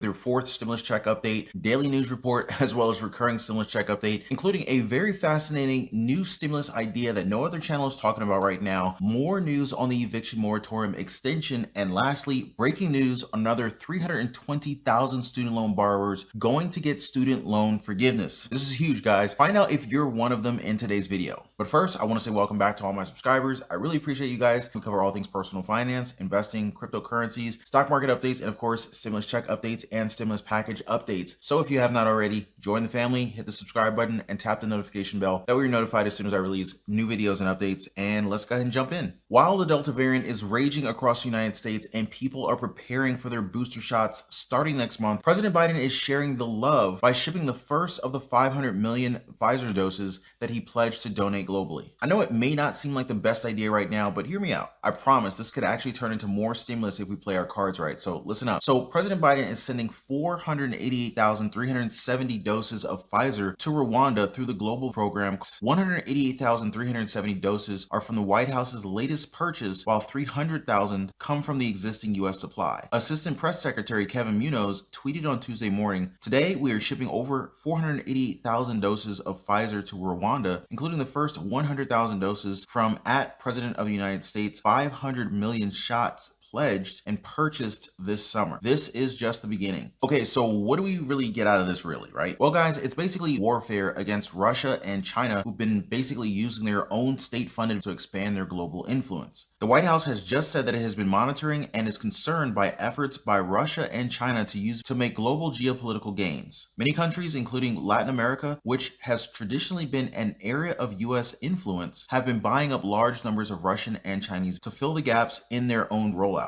your fourth stimulus check update, daily news report, as well as recurring stimulus check update, including a very fascinating new stimulus idea that no other channel is talking about right now, more news on the eviction moratorium extension, and lastly, breaking news, another 320,000 student loan borrowers going to get student loan forgiveness. This is huge, guys. Find out if you're one of them in today's video. But first, I want to say welcome back to all my subscribers. I really appreciate you guys. We cover all things personal finance, investing, cryptocurrencies, stock market updates, and of course, stimulus check updates and stimulus package updates. So if you have not already, join the family, hit the subscribe button, and tap the notification bell. That way you're notified as soon as I release new videos and updates. And let's go ahead and jump in. While the Delta variant is raging across the United States and people are preparing for their booster shots starting next month, President Biden is sharing the love by shipping the first of the 500 million Pfizer doses that he pledged to donate globally. I know it may not seem like the best idea right now, but hear me out. I promise this could actually turn into more stimulus if we play our cards right. So listen up. So President Biden is sending 488,370 doses of Pfizer to Rwanda through the global program. 188,370 doses are from the White House's latest purchase, while 300,000 come from the existing U.S. supply. Assistant Press Secretary Kevin Munoz tweeted on Tuesday morning, "Today we are shipping over 488,000 doses of Pfizer to Rwanda, including the first 100,000 doses from @President of the United States, 500 million shots pledged and purchased this summer." This is just the beginning. Okay, so what do we really get out of this really, right? Well, guys, it's basically warfare against Russia and China, who've been basically using their own state funding to expand their global influence. The White House has just said that it has been monitoring and is concerned by efforts by Russia and China to use to make global geopolitical gains. Many countries, including Latin America, which has traditionally been an area of U.S. influence, have been buying up large numbers of Russian and Chinese to fill the gaps in their own rollouts.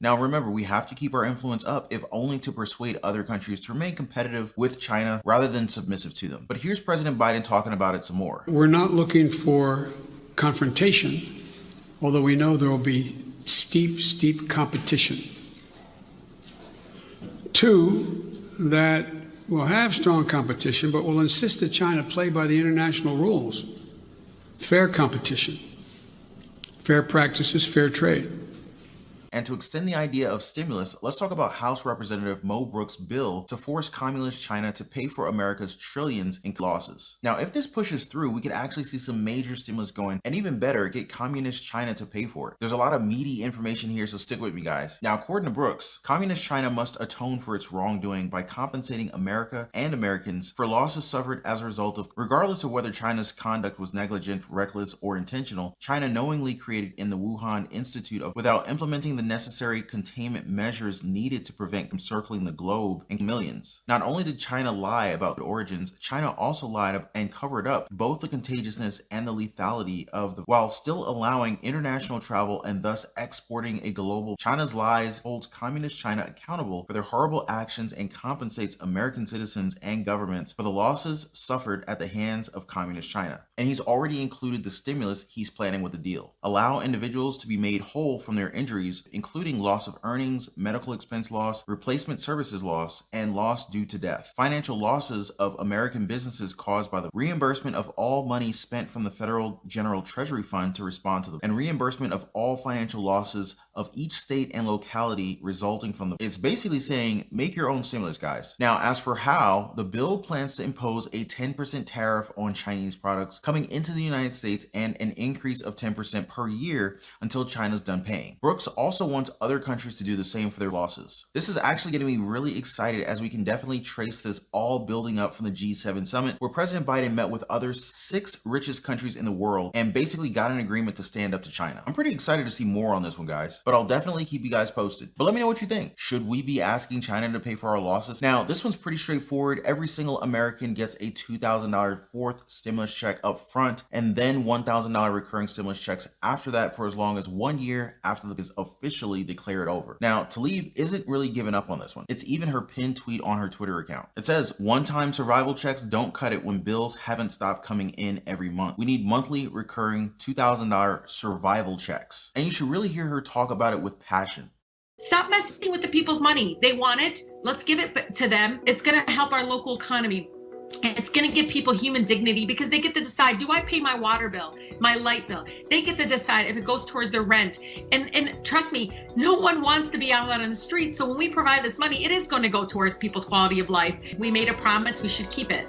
Now remember, we have to keep our influence up, if only to persuade other countries to remain competitive with China rather than submissive to them. But here's President Biden talking about it some more. We're not looking for confrontation, although we know there will be steep competition. Two, that we'll have strong competition, but we'll insist that China play by the international rules. Fair competition, fair practices, fair trade. And to extend the idea of stimulus, let's talk about House Representative Mo Brooks' bill to force communist China to pay for America's trillions in losses. Now, if this pushes through, we could actually see some major stimulus going, and even better, get communist China to pay for it. There's a lot of meaty information here, so stick with me, guys. Now, according to Brooks, communist China must atone for its wrongdoing by compensating America and Americans for losses suffered as a result of, regardless of whether China's conduct was negligent, reckless, or intentional, China knowingly created in the Wuhan Institute without implementing the necessary containment measures needed to prevent circling the globe and millions. Not only did China lie about the origins, China also lied and covered up both the contagiousness and the lethality of the, while still allowing international travel and thus exporting a global. China's lies holds communist China accountable for their horrible actions and compensates American citizens and governments for the losses suffered at the hands of communist China. And he's already included the stimulus he's planning with the deal. Allow individuals to be made whole from their injuries, including loss of earnings, medical expense loss, replacement services loss, and loss due to death. Financial losses of American businesses caused by the reimbursement of all money spent from the Federal General Treasury Fund to respond to them, and reimbursement of all financial losses of each state and locality resulting from the. It's basically saying, make your own stimulus, guys. Now, as for how, the bill plans to impose a 10% tariff on Chinese products coming into the United States and an increase of 10% per year until China's done paying. Brooks also wants other countries to do the same for their losses. This is actually getting me really excited, as we can definitely trace this all building up from the G7 summit, where President Biden met with other 6 richest countries in the world and basically got an agreement to stand up to China. I'm pretty excited to see more on this one, guys, but I'll definitely keep you guys posted. But let me know what you think. Should we be asking China to pay for our losses? Now, this one's pretty straightforward. Every single American gets a $2,000 fourth stimulus check up front, and then $1,000 recurring stimulus checks after that for as long as 1 year after the is officially declared over. Now, Tlaib isn't really giving up on this one. It's even her pinned tweet on her Twitter account. It says, "One-time survival checks don't cut it when bills haven't stopped coming in every month. We need monthly recurring $2,000 survival checks." And you should really hear her talk about it with passion. Stop messing with the people's money. They want it. Let's give it to them. It's going to help our local economy It's going to give people human dignity because they get to decide, do I pay my water bill, my light bill? They get to decide if it goes towards their rent. And trust me, no one wants to be out on the street. So when we provide this money, it is going to go towards people's quality of life. We made a promise, we should keep it.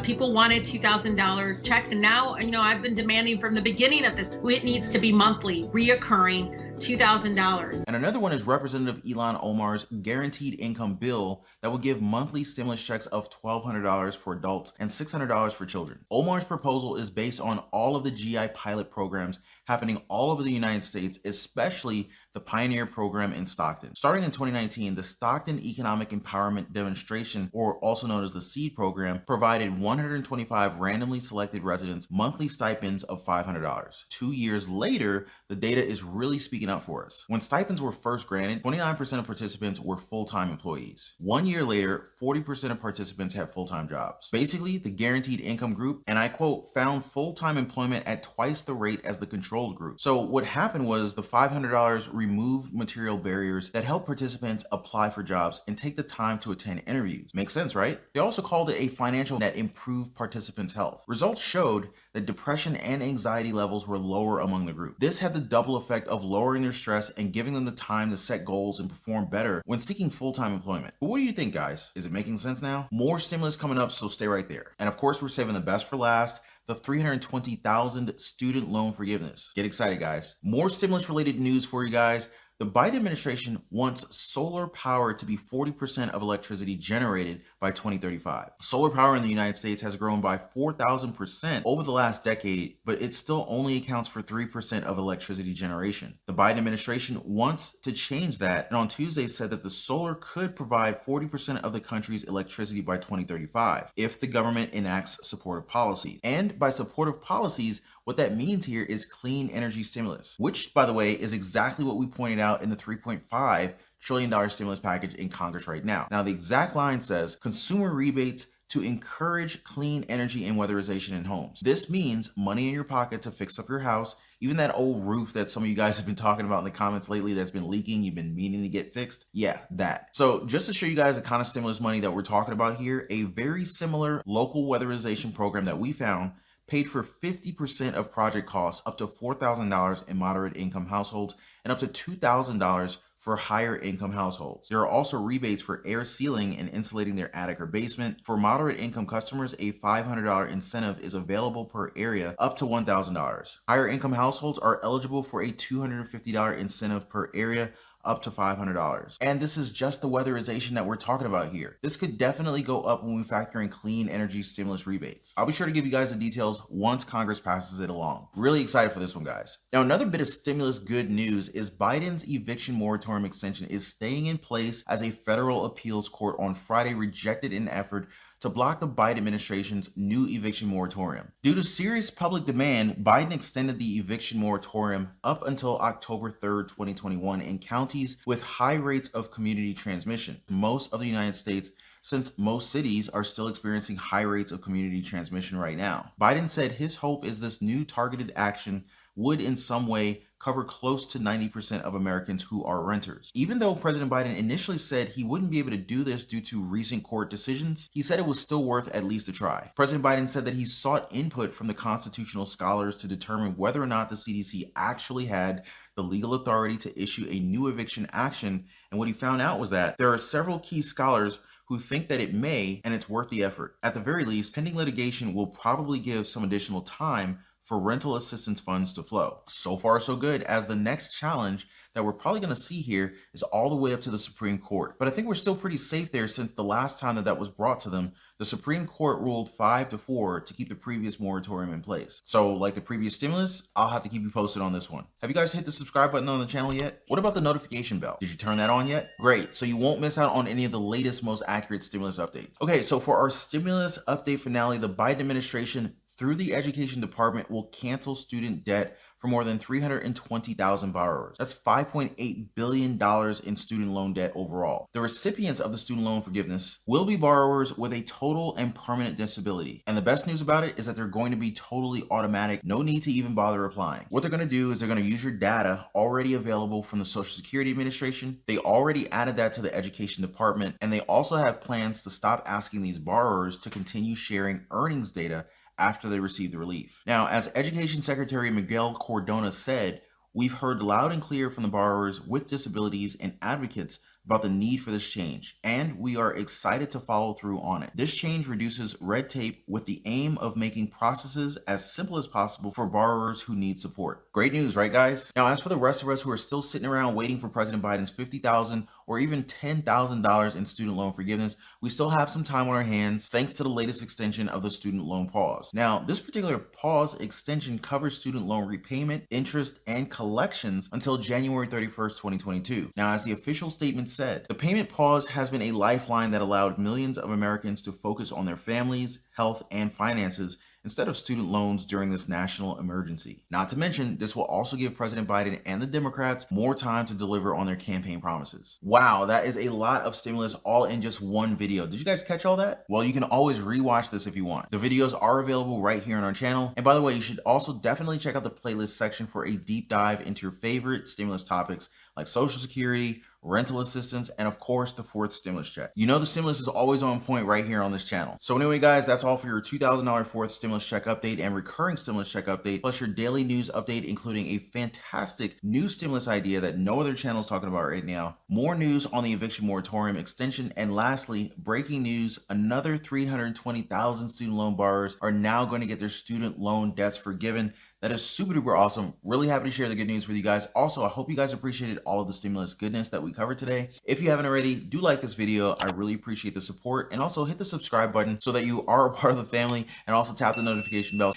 People wanted $2,000 checks. And now, I've been demanding from the beginning of this, it needs to be monthly, reoccurring. $2,000. And another one is Representative Ilhan Omar's guaranteed income bill that will give monthly stimulus checks of $1,200 for adults and $600 for children. Omar's proposal is based on all of the GI pilot programs happening all over the United States, especially the Pioneer program in Stockton. Starting in 2019, the Stockton Economic Empowerment Demonstration, or also known as the SEED program, provided 125 randomly selected residents monthly stipends of $500. 2 years later, the data is really speaking up for us. When stipends were first granted, 29% of participants were full-time employees. 1 year later, 40% of participants had full-time jobs. Basically, the guaranteed income group, and I quote, found full-time employment at twice the rate as the controlled group. So what happened was the $500 removed material barriers that helped participants apply for jobs and take the time to attend interviews. Makes sense, right? They also called it a financial that improved participants' health. Results showed that depression and anxiety levels were lower among the group. This had the double effect of lowering their stress and giving them the time to set goals and perform better when seeking full-time employment. But what do you think, guys? Is it making sense now? More stimulus coming up, so stay right there. And of course, we're saving the best for last, the $320,000 student loan forgiveness. Get excited, guys. More stimulus-related news for you guys. The Biden administration wants solar power to be 40% of electricity generated by 2035. Solar power in the United States has grown by 4,000% over the last decade, but it still only accounts for 3% of electricity generation. The Biden administration wants to change that, and on Tuesday said that the solar could provide 40% of the country's electricity by 2035 if the government enacts supportive policies. And by supportive policies, what that means here is clean energy stimulus, which, by the way, is exactly what we pointed out in the $3.5 trillion stimulus package in Congress right now. Now, the exact line says consumer rebates to encourage clean energy and weatherization in homes. This means money in your pocket to fix up your house, even that old roof that some of you guys have been talking about in the comments lately that's been leaking, you've been meaning to get fixed. Yeah, that. So just to show you guys the kind of stimulus money that we're talking about here, a very similar local weatherization program that we found paid for 50% of project costs up to $4,000 in moderate income households and up to $2,000 for higher income households. There are also rebates for air sealing and insulating their attic or basement. For moderate income customers, a $500 incentive is available per area up to $1,000. Higher income households are eligible for a $250 incentive per area up to $500. And this is just the weatherization that we're talking about here. This could definitely go up when we factor in clean energy stimulus rebates. I'll be sure to give you guys the details once Congress passes it along. Really excited for this one, guys. Now, another bit of stimulus good news is Biden's eviction moratorium extension is staying in place as a federal appeals court on Friday rejected an effort to block the Biden administration's new eviction moratorium. Due to serious public demand, Biden extended the eviction moratorium up until October 3rd, 2021 in counties with high rates of community transmission. Most of the United States, since most cities are still experiencing high rates of community transmission right now. Biden said his hope is this new targeted action would in some way cover close to 90% of Americans who are renters. Even though President Biden initially said he wouldn't be able to do this due to recent court decisions, he said it was still worth at least a try. President Biden said that he sought input from the constitutional scholars to determine whether or not the CDC actually had the legal authority to issue a new eviction action, and what he found out was that there are several key scholars who think that it may, and it's worth the effort. At the very least, pending litigation will probably give some additional time for rental assistance funds to flow. So far, so good, as the next challenge that we're probably going to see here is all the way up to the Supreme Court. But I think we're still pretty safe there, since the last time that was brought to them, the Supreme Court ruled 5-4 to keep the previous moratorium in place. So like the previous stimulus, I'll have to keep you posted on this one. Have you guys hit the subscribe button on the channel yet? What about the notification bell? Did you turn that on yet? Great, so you won't miss out on any of the latest, most accurate stimulus updates. Okay, so for our stimulus update finale, the Biden administration through the Education Department will cancel student debt for more than 320,000 borrowers. That's $5.8 billion in student loan debt overall. The recipients of the student loan forgiveness will be borrowers with a total and permanent disability. And the best news about it is that they're going to be totally automatic, no need to even bother applying. What they're going to do is they're going to use your data already available from the Social Security Administration. They already added that to the Education Department, and they also have plans to stop asking these borrowers to continue sharing earnings data after they receive the relief. Now, as Education Secretary Miguel Cardona said, we've heard loud and clear from the borrowers with disabilities and advocates about the need for this change, and we are excited to follow through on it. This change reduces red tape with the aim of making processes as simple as possible for borrowers who need support. Great news, right, guys? Now, as for the rest of us who are still sitting around waiting for President Biden's $50,000 or even $10,000 in student loan forgiveness, we still have some time on our hands thanks to the latest extension of the student loan pause. Now, this particular pause extension covers student loan repayment, interest, and collections until January 31st, 2022. Now, as the official statement said, the payment pause has been a lifeline that allowed millions of Americans to focus on their families, health, and finances instead of student loans during this national emergency. Not to mention, this will also give President Biden and the Democrats more time to deliver on their campaign promises. Wow, that is a lot of stimulus all in just one video. Did you guys catch all that? Well, you can always rewatch this if you want. The videos are available right here on our channel. And by the way, you should also definitely check out the playlist section for a deep dive into your favorite stimulus topics like Social Security, rental assistance, and of course, the fourth stimulus check. You know the stimulus is always on point right here on this channel. So anyway, guys, that's all for your $2,000 fourth stimulus check update and recurring stimulus check update, plus your daily news update, including a fantastic new stimulus idea that no other channel is talking about right now, more news on the eviction moratorium extension, and lastly, breaking news, another 320,000 student loan borrowers are now going to get their student loan debts forgiven. That is super duper awesome. Really happy to share the good news with you guys. Also, I hope you guys appreciated all of the stimulus goodness that we covered today. If you haven't already, do like this video. I really appreciate the support, and also hit the subscribe button so that you are a part of the family, and also tap the notification bell